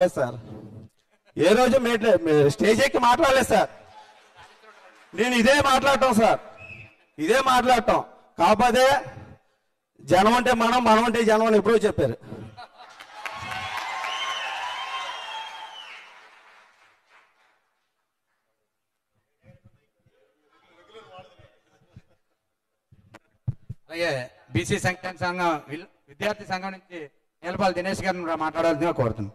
Sir ఏ రోజు stage ఎక్కి మాట్లాడలేదు సార్. నేను ఇదే మాట్లాడటం సార్, ఇదే మాట్లాడటం. కాకపోతే జనం అంటే మనం, మనం అంటే జనం అని ఎప్పుడో చెప్పారు. అలాగే బీసీ సంక్షేమ సంఘం విద్యార్థి సంఘం నుంచి నీలపాల దినేష్ గారిని మాట్లాడాల్సిందిగా కోరుతున్నాం.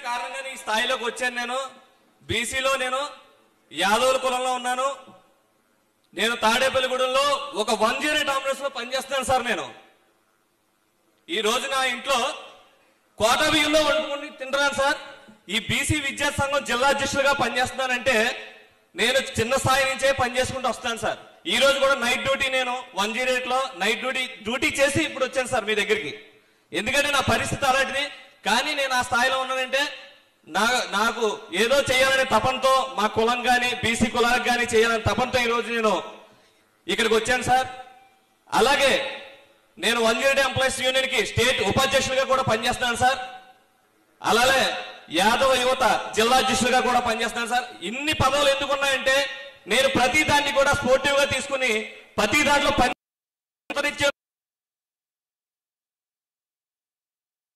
కారణంగానే ఈ స్థాయిలోకి వచ్చాను. నేను బీసీలో నేను యాదవుల కులంలో ఉన్నాను. నేను తాడేపల్లిగూడెంలో ఒక 108 అంబులెన్స్ లో పనిచేస్తున్నాను సార్. నేను ఈ రోజు నా ఇంట్లో కోట బియ్యంలో వండుకుని తింటున్నాను సార్. ఈ బీసీ విద్యా సంఘం జిల్లా అధ్యక్షులుగా పనిచేస్తున్నానంటే నేను చిన్న స్థాయి నుంచే పనిచేసుకుంటూ వస్తాను సార్. ఈ రోజు కూడా నైట్ డ్యూటీ, నేను 108 లో నైట్ డ్యూటీ చేసి ఇప్పుడు వచ్చాను సార్ మీ దగ్గరికి. ఎందుకంటే నా పరిస్థితి అలాంటిది. కానీ నేను ఆ స్థాయిలో ఉన్నానంటే నాకు ఏదో చేయాలనే తపంతో, మా కులం కానీ బీసీ కులాలకు కానీ చేయాలనే తపంతో ఈ రోజు నేను ఇక్కడికి వచ్చాను సార్. అలాగే నేను 108 ఎంప్లాయీస్ యూనియన్ కి స్టేట్ ఉపాధ్యక్షులుగా కూడా పనిచేస్తున్నాను సార్. అలాగే యాదవ యువత జిల్లా అధ్యక్షులుగా కూడా పనిచేస్తున్నాను సార్. ఇన్ని పదవులు ఎందుకున్నాయంటే నేను ప్రతి దాన్ని కూడా స్పోర్టివ్ గా తీసుకుని ప్రతి దాంట్లో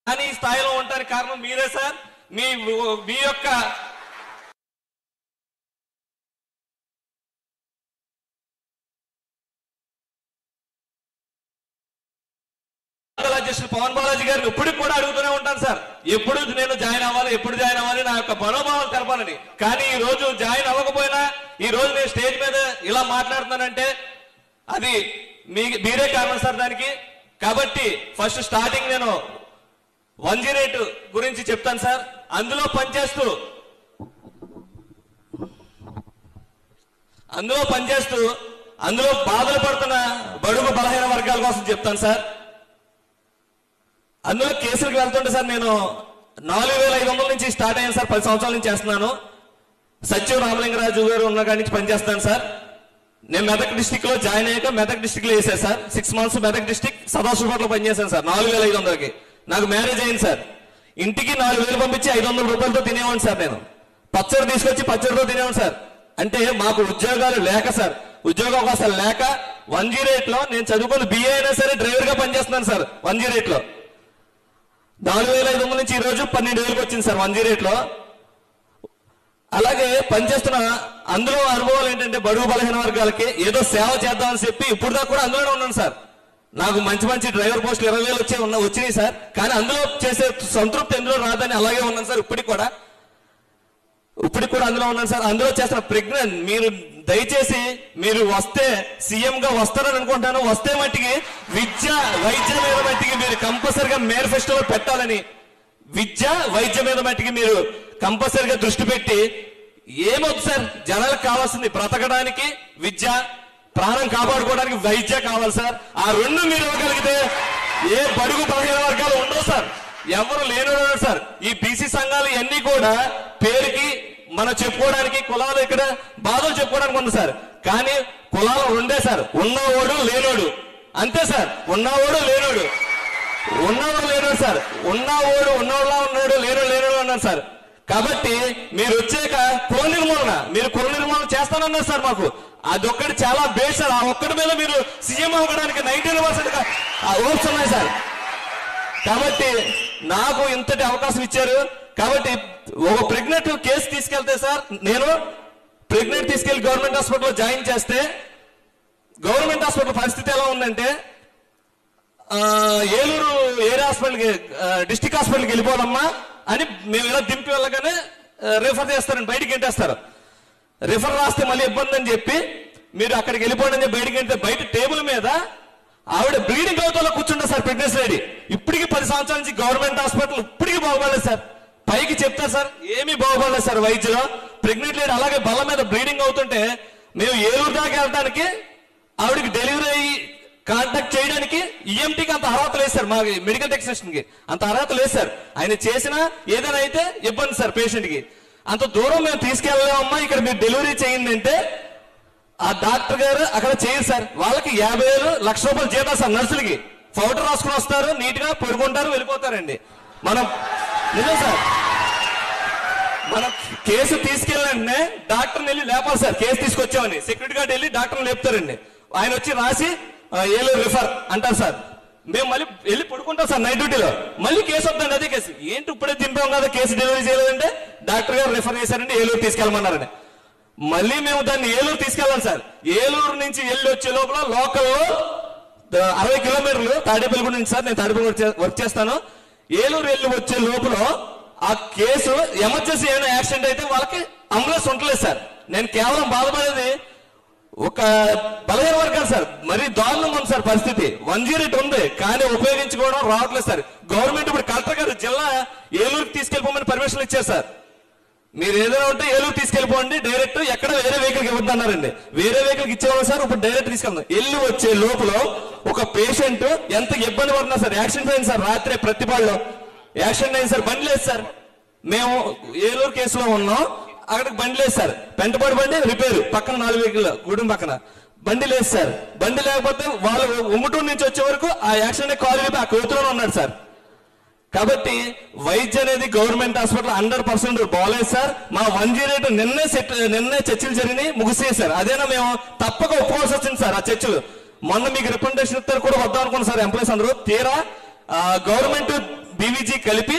కానీ ఈ స్థాయిలో ఉండడానికి కారణం మీరే సార్. మీ యొక్క అధ్యక్షులు పవన్ బాలాజీ గారిని ఇప్పటికి కూడా అడుగుతూనే ఉంటాను సార్. ఎప్పుడు నేను జాయిన్ అవ్వాలి, ఎప్పుడు జాయిన్ అవ్వాలి, నా యొక్క మనోభావాలు తెలపాలని. కానీ ఈ రోజు జాయిన్ అవ్వకపోయినా ఈ రోజు నేను స్టేజ్ మీద ఇలా మాట్లాడుతున్నానంటే అది మీరే కారణం సార్ దానికి. కాబట్టి ఫస్ట్ స్టార్టింగ్ నేను 108 గురించి చెప్తాను సార్. అందులో పనిచేస్తూ అందులో బాధలు పడుతున్న బడుగు బలహీన వర్గాల కోసం చెప్తాను సార్. అందులో కేసులకు వెళ్తుంటే సార్ నేను 4500 నుంచి స్టార్ట్ అయ్యాను సార్. 10 సంవత్సరాల నుంచి చేస్తున్నాను. సత్యం రామలింగరాజు గారు ఉన్న కాడి నుంచి పనిచేస్తాను సార్. నేను మెదక్ డిస్టిక్ లో జాయిన్ అయ్యాక మెదక్ డిస్టిక్ లో వేసాను సార్. 6 months మెదక్ డిస్టిక్ సదాశివపేటలో పనిచేశాను సార్. 4500కి నాకు మ్యారేజ్ అయింది సార్. ఇంటికి 4000 పంపించి 500 రూపాయలతో తినేవాడిని సార్. నేను పచ్చడి తీసుకొచ్చి పచ్చడితో తినేవాడిని సార్. అంటే మాకు ఉద్యోగాలు లేక సార్, ఉద్యోగ అవకాశాలు లేక 108 లో నేను చదువుకుని బిఏ అయినా సరే డ్రైవర్ గా పనిచేస్తున్నాను సార్. 108 లో 4500 నుంచి ఈ రోజు 12,000కి వచ్చింది సార్ 108 లో. అలాగే పనిచేస్తున్న అందులో అనుభవాలు ఏంటంటే బడుగు బలహీన వర్గాలకి ఏదో సేవ చేద్దామని చెప్పి ఇప్పుడు దాకా కూడా అందులోనే ఉన్నాను సార్. నాకు మంచి డ్రైవర్ పోస్టులు 20,000 వచ్చినాయి సార్. కానీ అందులో చేసే సంతృప్తి ఎందులో రాదని అలాగే ఉన్నాను సార్. ఇప్పటికి కూడా అందులో ఉన్నాను సార్. అందులో చేస్తున్న ప్రెగ్నెంట్ మీరు దయచేసి మీరు వస్తే సీఎం గా వస్తారని అనుకుంటాను. వస్తే మట్టికి వైద్య మీద మట్టికి మీరు కంపల్సరిగా మేనిఫెస్టోలో పెట్టాలని, వైద్య మీద మట్టికి మీరు కంపల్సరిగా దృష్టి పెట్టి, ఏమవుతుంది సార్ జనాలకు కావాల్సింది బ్రతకడానికి విద్య, ప్రాణం కాపాడుకోవడానికి వైద్య కావాలి సార్. ఆ రెండు మీరు ఇవ్వగలిగితే ఏ బడుగు బలహీన వర్గాలు ఉండవు సార్, ఎవరు లేని సార్. ఈ బీసీ సంఘాలు ఇవన్నీ కూడా పేరుకి మనం చెప్పుకోవడానికి, కులాలు ఇక్కడ బాధలు చెప్పుకోవడానికి ఉంది సార్. కానీ కులాలు ఉండే సార్, ఉన్నవాడు లేనోడు అంతే సార్. ఉన్నవాడు లేనోడు సార్. ఉన్నవాడు ఉన్నోళ్ళ ఉన్నాడు, లేనోడు అన్నాడు సార్. కాబట్టి మీరు వచ్చాక కుల నిర్మూలన చేస్తానన్నారు సార్. మాకు అదొక్కటి చాలా బేస్ సార్. ఆ ఒక్కటి మీద మీరు సీఎం అవ్వడానికి 90% ఓట్స్ ఉన్నాయి సార్. కాబట్టి నాకు ఇంతటి అవకాశం ఇచ్చారు. కాబట్టి ఒక ప్రెగ్నెంట్ కేసు తీసుకెళ్తే సార్, నేను ప్రెగ్నెంట్ తీసుకెళ్లి గవర్నమెంట్ హాస్పిటల్లో జాయిన్ చేస్తే గవర్నమెంట్ హాస్పిటల్ పరిస్థితి ఎలా ఉందంటే, ఏలూరు ఏరియా హాస్పిటల్కి డిస్టిక్ హాస్పిటల్కి వెళ్ళిపోవాలమ్మా అని మేము ఇలా దింపి వెళ్ళగానే రిఫర్ చేస్తారండి, బయటికి గెంటేస్తారు. రిఫర్ రాస్తే మళ్ళీ ఇబ్బంది అని చెప్పి మీరు అక్కడికి వెళ్ళిపోండి అని చెప్పి బయటికి గెంటే బయట టేబుల్ మీద ఆవిడ బ్లీడింగ్ అవుతాలో కూర్చుంటారు సార్ ప్రెగ్నెన్సీ లేడీ. ఇప్పటికి 10 సంవత్సరాల నుంచి గవర్నమెంట్ హాస్పిటల్ ఇప్పటికీ బాగుపడలేదు సార్. పైకి చెప్తారు సార్, ఏమీ బాగుపడలేదు సార్ వైద్యులు. ప్రెగ్నెంట్ లేడీ అలాగే బల్ల మీద బ్లీడింగ్ అవుతుంటే మేము ఏలూరు దాకా వెళ్ళడానికి ఆవిడకి డెలివరీ అయ్యి కాంటాక్ట్ చేయడానికి ఈఎంటీకి అంత అర్హత లేదు సార్. మా మెడికల్ టెక్నీషియన్ కి అంత అర్హత లేదు సార్. ఆయన చేసినా ఏదైనా అయితే ఇబ్బంది సార్ పేషెంట్ కి. అంత దూరం మేము తీసుకెళ్ళలేమమ్మా, ఇక్కడ మీరు డెలివరీ చేయండి అంటే ఆ డాక్టర్ గారు అక్కడ చేయరు సార్. వాళ్ళకి 50,000 1,00,000 రూపాయలు జీతం సార్. నర్సులకి పౌడర్ రాసుకుని వస్తారు, నీట్ గా పడుకుంటారు, వెళ్ళిపోతారండి. మనం నిజం సార్, మనం కేసు తీసుకెళ్ళండి డాక్టర్ని వెళ్ళి లేపాలి సార్. కేసు తీసుకొచ్చామని సెక్యూరిటీ గార్డ్ వెళ్ళి డాక్టర్ని లేపుతారండి. ఆయన వచ్చి రాసి ఏలూరు రిఫర్ అంటారు సార్. మేము మళ్ళీ వెళ్ళి పడుకుంటాం సార్ నైట్ డ్యూటీలో. మళ్ళీ కేసు వద్దండి, అదే కేసు. ఏంటి ఇప్పుడే దింపాం కదా, కేసు డెలివరీ చేయలేదంటే డాక్టర్ గారు రిఫర్ చేశారండి, ఏలూరు తీసుకెళ్ళమన్నారండి. మళ్ళీ మేము దాన్ని ఏలూరు తీసుకెళ్ళాలి సార్. ఏలూరు నుంచి వెళ్ళి వచ్చే లోపల లోకల్లో 60 కిలోమీటర్లు తాడేపల్లిగూడ నుంచి సార్, నేను తాడేపల్లి వర్క్ చేస్తాను. ఏలూరు వెళ్ళి వచ్చే లోపల ఆ కేసు ఎమర్జెన్సీ ఏమైనా యాక్సిడెంట్ అయితే వాళ్ళకి అంబులెన్స్ ఉండలేదు సార్. నేను కేవలం బాధపడేది ఒక బలహీన వర్గాలు సార్. మరీ దారుణంగా ఉంది సార్ పరిస్థితి. 108 ఉంది కానీ ఉపయోగించుకోవడం రావట్లేదు సార్. గవర్నమెంట్ ఇప్పుడు కలెక్టర్ గారు జిల్లా ఏలూరుకి తీసుకెళ్ళిపోమని పర్మిషన్ ఇచ్చారు సార్. మీరు ఏదైనా ఉంటే ఏలూరు తీసుకెళ్ళిపోండి డైరెక్ట్, ఎక్కడ వేరే వెహికల్కి ఇవ్వద్దన్నారండి. వేరే వెహికల్కి ఇచ్చేవాళ్ళు సార్, ఇప్పుడు డైరెక్ట్ తీసుకెళ్తాం. వెళ్ళి వచ్చే లోపల ఒక పేషెంట్ ఎంత ఇబ్బంది పడుతున్నా సార్. యాక్సిడెంట్ అయింది సార్, రాత్రి ప్రతిపాడులో యాక్సిడెంట్ అయింది సార్. బండి లేదు సార్. మేము ఏలూరు కేసులో ఉన్నాం, అక్కడికి బండి లేదు సార్. పెంటపాడు బండి రిపేరు, పక్కన 4 వెహికల్ గూడెం పక్కన బండి లేదు సార్. బండి లేకపోతే వాళ్ళు ఉమ్మటూరు నుంచి వచ్చే వరకు ఆ యాక్సిడెంట్ కాల్ ఆ కోతులోనే ఉన్నాడు సార్. కాబట్టి వైద్యం అనేది గవర్నమెంట్ హాస్పిటల్ 100% బాగాలేదు సార్. మా 108 నిన్నే చర్చలు జరిగినాయి, ముగిసాయి సార్. అదేనా మేము తప్పక ఒప్పుకోవాల్సి వచ్చింది సార్ ఆ చర్చలు. మొన్న మీకు రిప్రజెంటేషన్ ఇస్తారు కూడా వద్దాం అనుకున్నాం సార్ ఎంప్లాయీస్ అందరూ. తీరా గవర్నమెంట్ బీవీజీ కలిపి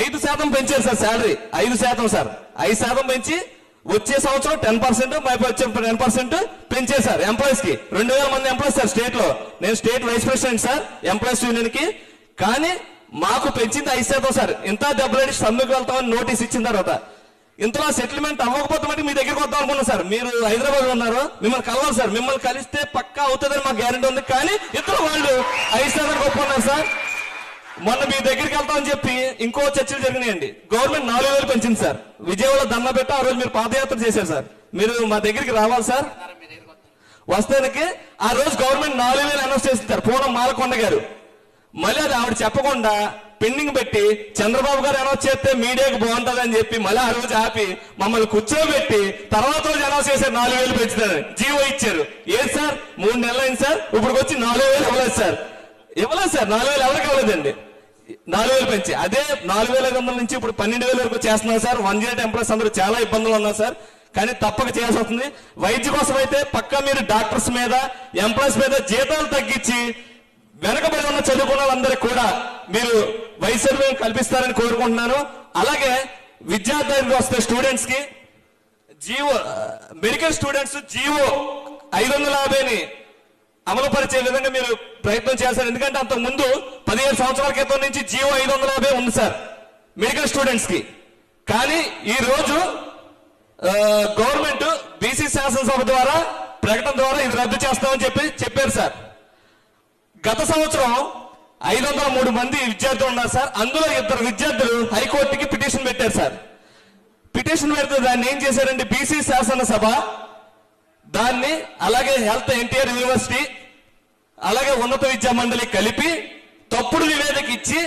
5% పెంచారు సార్ శాలరీ. 5% సార్, 5% పెంచి వచ్చే సంవత్సరం 10%, వచ్చే 10% పెంచారు సార్ ఎంప్లాయీస్ కి. 2,000 మంది ఎంప్లాయీస్ సార్ స్టేట్ లో. నేను state vice president sir employees union కి. కానీ మాకు పెంచింది 5% సార్. ఇంత దెబ్బలాడి సమ్మెకు వెళ్తామని నోటీస్ ఇచ్చిన తర్వాత ఇంతలో సెటిల్మెంట్ అవ్వకపోతే మట్టి మీ దగ్గరికి వద్దాం అనుకున్నాం సార్. మీరు హైదరాబాద్ లో ఉన్నారు, మిమ్మల్ని కలవాలి సార్. మిమ్మల్ని కలిస్తే పక్కా అవుతుందని మాకు గ్యారెంటీ ఉంది. కానీ ఇతర వాళ్ళు 5% ఒప్పుకున్నారు సార్. మొన్న మీ దగ్గరికి వెళ్తామని చెప్పి ఇంకో చర్చలు జరిగినాయండి. గవర్నమెంట్ 4,000 పెంచింది సార్. విజయవాడలో దండ పెట్టి ఆ రోజు మీరు పాదయాత్ర చేశారు సార్. మీరు మా దగ్గరికి రావాలి సార్. వస్తానికి ఆ రోజు గవర్నమెంట్ 4,000 అనౌన్స్ చేసింది సార్, పూనం మాలకొండ గారు. మళ్ళీ అది ఆవిడ చెప్పకుండా పెండింగ్ పెట్టి చంద్రబాబు గారు అనౌన్స్ చేస్తే మీడియాకి బాగుంటుంది అని చెప్పి మళ్ళీ ఆ రోజు ఆపి మమ్మల్ని కూర్చోబెట్టి తర్వాత రోజు అనౌన్స్ చేశారు 4,000 పెంచుతారని. జీవో ఇచ్చారు. ఏది సార్ 3 నెలలు అయింది సార్, ఇప్పుడు వచ్చి 4,000 ఇవ్వలేదు సార్. ఇవ్వలేదు సార్, 4,000 ఎవరికి ఇవ్వలేదండి. 4,000 పెంచి అదే 4,500 నుంచి ఇప్పుడు 12,000 వరకు చేస్తున్నారు సార్. 108 ఎంప్లాయీస్ అందరూ చాలా ఇబ్బందులు ఉన్నారు సార్. కానీ తప్పక చేయాల్సి వస్తుంది. వైద్య కోసం అయితే పక్కా మీరు డాక్టర్స్ మీద ఎంప్లాయీస్ మీద జీతాలు తగ్గించి వెనకబడి ఉన్న చదువుకున్న వాళ్ళందరికీ కూడా మీరు వైద్య సౌకర్యం కల్పిస్తారని కోరుకుంటున్నాను. అలాగే విద్యార్థులకు వస్తే స్టూడెంట్స్ కి జీవో, మెడికల్ స్టూడెంట్స్ జీవో 550ని అమలు పరిచే విధంగా మీరు ప్రయత్నం చేస్తారు. ఎందుకంటే అంతకు ముందు 17 సంవత్సరాల క్రితం నుంచి జీవో 550 ఉంది సార్ మెడికల్ స్టూడెంట్స్ కి. కానీ ఈ రోజు గవర్నమెంట్ బీసీ శాసనసభ ద్వారా ప్రకటన ద్వారా ఇది రద్దు చేస్తామని చెప్పారు సార్. గత సంవత్సరం 503 మంది విద్యార్థులు ఉన్నారు సార్. అందులో 2 విద్యార్థులు హైకోర్టుకి పిటిషన్ పెట్టారు సార్. పిటిషన్ పెడితే దాన్ని ఏం చేశారండి బీసీ శాసనసభ దాన్ని అలాగే హెల్త్ ఎన్టీఆర్ యూనివర్సిటీ అలాగే ఉన్నత విద్యా మండలి కలిపి తప్పుడు నివేదిక ఇచ్చి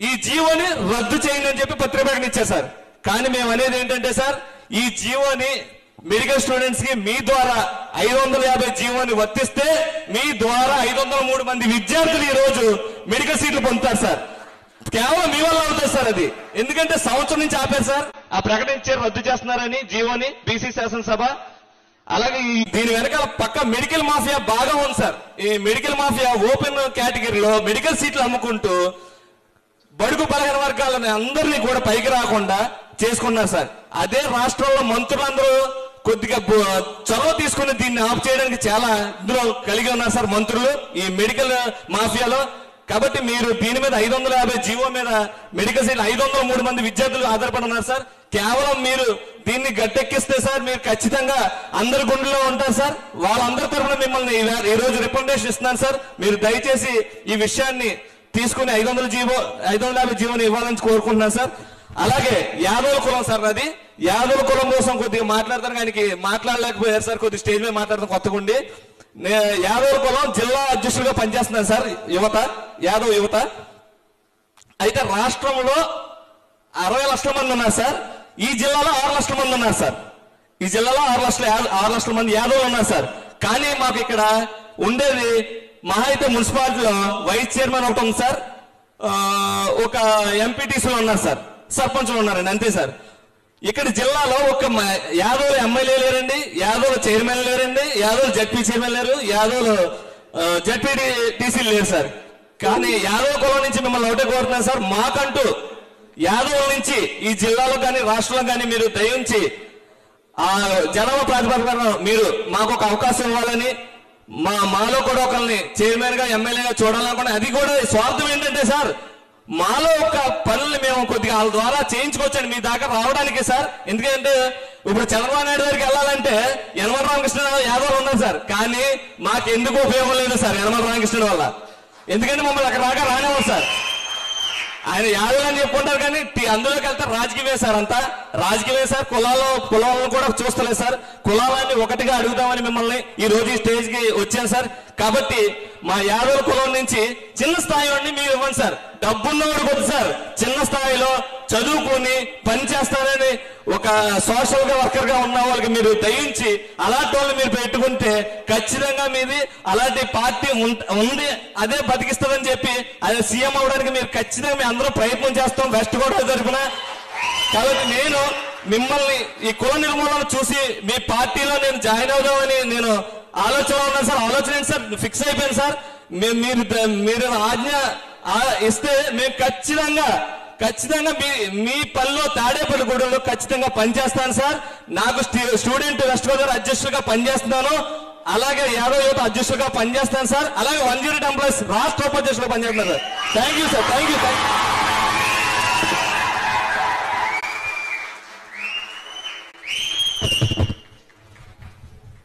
ఈ జీవోని రద్దు చేయండి అని చెప్పి పత్రిక ప్రకటన ఇచ్చారు సార్. కానీ మేము అనేది ఏంటంటే సార్, ఈ జీవోని మెడికల్ స్టూడెంట్స్ కి మీ ద్వారా 550 జీవోని వర్తిస్తే మీ ద్వారా 503 మంది విద్యార్థులు ఈ రోజు మెడికల్ సీట్లు పొందుతారు సార్. కేవలం మీ వల్ల అవుతుంది సార్ అది. ఎందుకంటే సంవత్సరం నుంచి ఆపారు సార్, ఆ ప్రకటించారు రద్దు చేస్తున్నారని జీవోని బీసీ శాసనసభ. అలాగే దీని వెనకాల పక్క మెడికల్ మాఫియా బాగా ఉంది సార్. ఈ మెడికల్ మాఫియా ఓపెన్ కేటగిరీలో మెడికల్ సీట్లు అమ్ముకుంటూ బడుగు బలహీన వర్గాలని అందరినీ కూడా పైకి రాకుండా చేసుకున్నారు సార్. అదే రాష్ట్రంలో మంత్రులందరూ కొద్దిగా చొరవ తీసుకుని దీన్ని ఆఫ్ చేయడానికి చాలా ఇందులో కలిగి ఉన్నారు సార్ మంత్రులు ఈ మెడికల్ మాఫియాలో. కాబట్టి మీరు దీని మీద 550 జీవో మీద మెడికల్ సీట్లు 503 మంది విద్యార్థులు ఆధారపడి ఉన్నారు సార్. కేవలం మీరు దీన్ని గట్టెక్కిస్తే సార్ మీరు ఖచ్చితంగా అందరి గుండెల్లో ఉంటారు సార్. వాళ్ళందరి తరఫున మిమ్మల్ని ఈ రోజు రికమెండేషన్ ఇస్తున్నాను సార్. మీరు దయచేసి ఈ విషయాన్ని తీసుకుని 550 జీవోని ఇవ్వాలని కోరుకుంటున్నాను సార్. అలాగే యాదవుల కులం సార్, అది యాదవుల కులం కోసం కొద్దిగా మాట్లాడతాను, ఆయనకి మాట్లాడలేకపోయారు సార్. కొద్దిగా స్టేజ్ మీద మాట్లాడతాం కొత్తగా ఉండి. యాదవుల కులం జిల్లా అధ్యక్షుడిగా పనిచేస్తున్నాను సార్, యాదవ్ యువత. అయితే రాష్ట్రంలో 60 లక్షల మంది ఉన్నారు సార్, ఈ జిల్లాలో 6 లక్షల మంది ఉన్నారు సార్. ఈ జిల్లాలో 6 లక్షల మంది యాదవులు ఉన్నారు సార్. కానీ మాకు ఇక్కడ ఉండేది మహా అయితే మున్సిపాలిటీలో వైస్ చైర్మన్ ఒకటి ఉంది సార్, ఒక ఎంపీటీసీలు ఉన్నారు సార్, సర్పంచులు ఉన్నారండి, అంతే సార్. ఇక్కడ జిల్లాలో ఒక యాదవులు ఎమ్మెల్యే లేరండి, యాదవులు చైర్మన్ లేరండి, యాదవులు జడ్పీ చైర్మన్ లేరు, యాదవులు జడ్పీటీసీలు లేరు సార్. కానీ యాదవ కులం నుంచి మిమ్మల్ని ఒకటే కోరుతున్నాను సార్, మాకంటూ యాదవుల నుంచి ఈ జిల్లాలో కానీ రాష్ట్రంలో కానీ మీరు దయించి ఆ జనాభా ప్రాతిపదికన మీరు మాకు ఒక అవకాశం ఇవ్వాలని, మాలో కూడా ఒకరిని చైర్మన్ గా ఎమ్మెల్యేగా చూడాలనుకున్నా. అది కూడా స్వార్థం ఏంటంటే సార్, మాలో ఒక పనులు మేము కొద్దిగా వాళ్ళ ద్వారా చేయించుకోవచ్చండి మీ దాకా రావడానికి సార్. ఎందుకంటే ఇప్పుడు చంద్రబాబు నాయుడు గారికి వెళ్ళాలంటే యనమల రామకృష్ణ యాదవ్ ఉన్నారు సార్, కానీ మాకు ఎందుకు ఉపయోగం లేదు సార్ యనమల రామకృష్ణ వల్ల. ఎందుకంటే మమ్మల్ని అక్కడ దాకా రానివ్వరు సార్. ఆయన యాదవ్ అని చెప్పుకుంటారు కానీ అందులోకి వెళ్తే రాజకీయమే సార్, అంతా రాజకీయమే సార్. కులాలను కూడా చూస్తలేదు సార్. కులాలన్నీ ఒకటిగా అడుగుదామని మిమ్మల్ని ఈ రోజు ఈ స్టేజ్ కి వచ్చాను సార్. కాబట్టి మా యాదవ్ కులం నుంచి చిన్న స్థాయి వాడిని మీరు ఇవ్వండి సార్. డబ్బున్నవాడు కొద్ది సార్, చిన్న స్థాయిలో చదువుకుని పని చేస్తారని ఒక సోషల్ గా వర్కర్ గా ఉన్న వాళ్ళకి మీరు దయించి అలాంటి వాళ్ళు మీరు పెట్టుకుంటే ఖచ్చితంగా మీది అలాంటి పార్టీ ఉంది, అదే బతికిస్తుందని చెప్పి అదే సీఎం అవడానికి మీరు ఖచ్చితంగా మీ అందరూ ప్రయత్నం చేస్తాం వెస్ట్ గోదావరి తరఫున. కాబట్టి నేను మిమ్మల్ని ఈ కుల నిర్మూలన చూసి మీ పార్టీలో నేను జాయిన్ అవుదామని నేను ఆలోచన ఉన్నాను సార్. ఆలోచన ఏంటి సార్, ఫిక్స్ అయిపోయింది సార్. మీరు ఆజ్ఞ ఇస్తే మేము ఖచ్చితంగా మీ పనిలో తాడేపల్లిగూడెంలో ఖచ్చితంగా పనిచేస్తాను సార్. నాకు స్టూడెంట్ వెస్ట్ గోదావరి అధ్యక్షుడిగా పనిచేస్తున్నాను, అలాగే యాదవ్ యువత అధ్యక్షుడిగా పనిచేస్తాను సార్. అలాగే 108 ఎంప్లాయీస్ రాష్ట్ర ఉపాధ్యక్షుడిగా పనిచేస్తున్నారు sir. Thank you sir, thank you.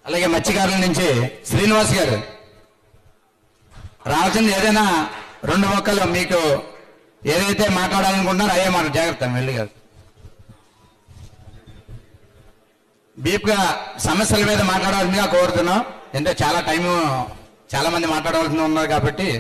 అలాగే మత్స్యకారుల నుంచి శ్రీనివాస్ గారు రావాల్సింది. ఏదైనా 2 మొక్కలు మీకు ఏదైతే మాట్లాడాలనుకుంటున్నారో అయ్యే మాట జాగ్రత్త వెళ్ళి గారు. బీప్ గా సమస్యల మీద మాట్లాడాల్సిందిగా కోరుతున్నాం. ఎందుకంటే చాలా మంది మాట్లాడవలసి ఉన్నారు కాబట్టి.